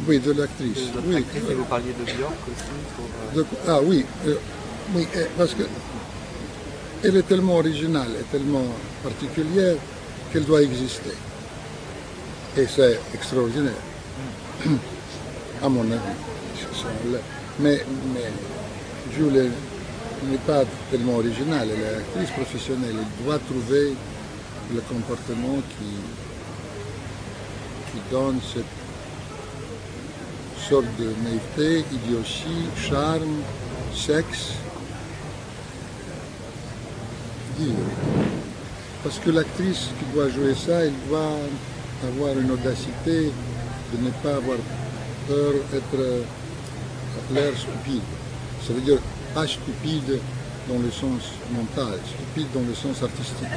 Oui, de l'actrice. De votre Oui. actrice, et vous parliez de Björk aussi. Ah oui, oui, parce que elle est tellement originale et tellement particulière qu'elle doit exister. Et c'est extraordinaire, à mon avis. Mais Julie n'est pas tellement originale, elle est actrice professionnelle. Elle doit trouver le comportement qui donne cette sorte de naïveté, idiotie, charme, sexe. Parce que l'actrice qui doit jouer ça, elle doit avoir une audacité de ne pas avoir peur d'être l'air stupide. Ça veut dire pas stupide dans le sens mental, stupide dans le sens artistique.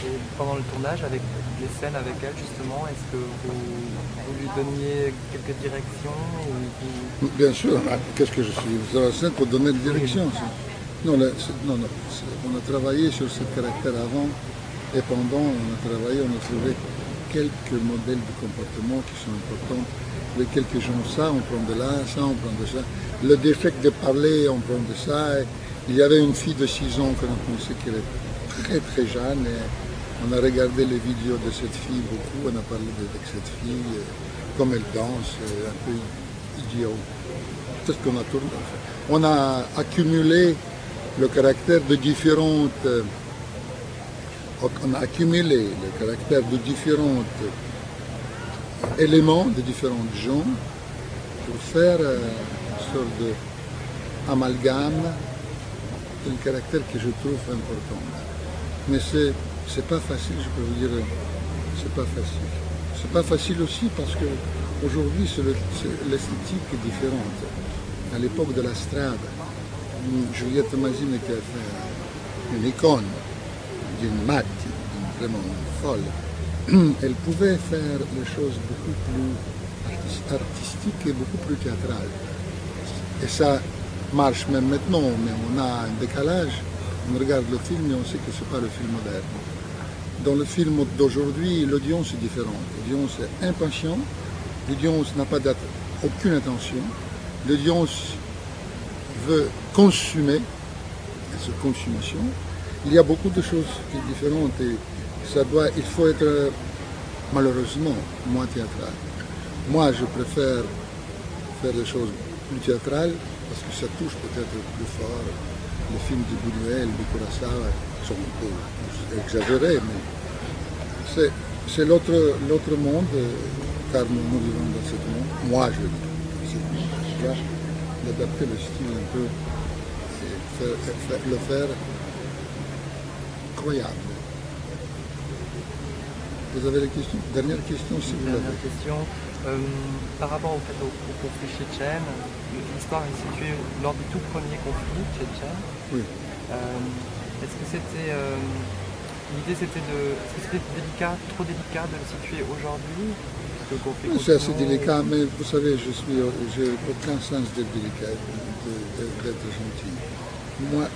Et pendant le tournage, avec les scènes avec elle justement, est-ce que vous lui donniez quelques directions ou... Bien sûr, qu'est-ce que je suis sur la scène pour donner des directions. Non, on a travaillé sur ce caractère avant et pendant, on a trouvé quelques modèles de comportement qui sont importants. Les quelques gens, ça, on prend de là, ça, on prend de ça. Le défect de parler, on prend de ça. Et il y avait une fille de 6 ans qu'on a pensé qu'elle est très très jeune. Et on a regardé les vidéos de cette fille beaucoup, on a parlé avec cette fille, comme elle danse, un peu idiot. C'est ce qu'on a tourné. On a accumulé le caractère de différentes, on a accumulé le caractère de différents éléments, de différents gens, pour faire une sorte d'amalgame d'un caractère que je trouve important. Mais c'est pas facile, je peux vous dire, c'est pas facile. C'est pas facile aussi parce que aujourd'hui l'esthétique est différente. À l'époque de la strada, Juliette Masine qui a fait une icône d'une matti, vraiment folle, elle pouvait faire les choses beaucoup plus artistiques et beaucoup plus théâtrales. Et ça marche même maintenant, mais on a un décalage. On regarde le film et on sait que ce n'est pas le film moderne. Dans le film d'aujourd'hui, l'audience est différente. L'audience est impatiente, l'audience n'a pas aucune attention, l'audience veut consommer, cette consommation. Il y a beaucoup de choses qui sont différentes et il faut être malheureusement moins théâtral. Moi, je préfère faire des choses plus théâtrales parce que ça touche peut-être plus fort. Les films de Buñuel, de Kurosawa sont un peu exagérés, mais c'est l'autre monde, car nous vivons dans ce monde. Moi, je dois adapter le style un peu et le faire croyable. Vous avez des questions? Dernière question, si vous l'avez. Dernière question. Par rapport au conflit tchétchène, l'histoire est située lors du tout premier conflit tchétchène. Oui. Est-ce que c'était l'idée, est-ce que c'était trop délicat de le situer aujourd'hui? C'est assez délicat, mais vous savez, j'ai aucun sens d'être délicat, d'être gentil. Moi,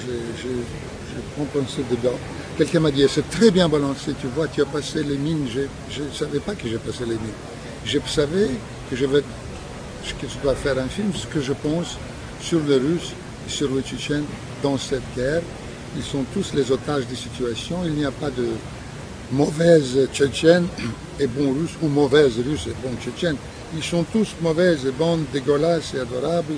je prends pensée dedans. Quelqu'un m'a dit, c'est très bien balancé, tu vois, tu as passé les mines. Je ne savais pas que j'ai passé les mines. Je savais que je dois faire un film, ce que je pense sur les Russes et sur les Tchétchènes dans cette guerre. Ils sont tous les otages des situations. Il n'y a pas de mauvaises Tchétchènes et bons Russes, ou mauvaises Russes et bons Tchétchènes. Ils sont tous mauvaises et bonnes, dégueulasses et adorables.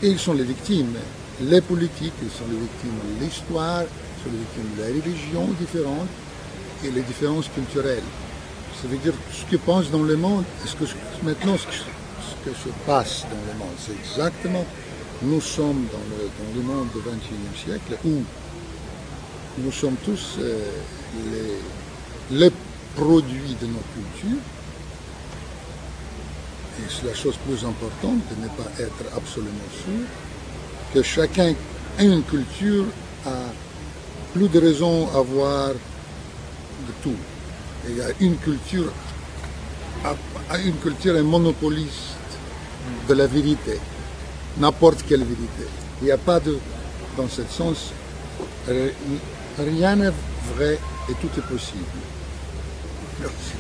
Et ils sont les victimes. Les politiques, ils sont les victimes de l'histoire, ils sont les victimes de la religion différente et les différences culturelles. Ça veut dire ce que pense dans le monde, maintenant ce que se passe dans le monde, c'est exactement, nous sommes dans le monde du XXIe siècle où nous sommes tous les produits de nos cultures. Et c'est la chose plus importante de ne pas être absolument sûr que chacun a une culture, a plus de raisons à avoir de tout. Et il y a une culture est monopoliste de la vérité, n'importe quelle vérité. Il n'y a pas dans ce sens, rien n'est vrai et tout est possible. Merci.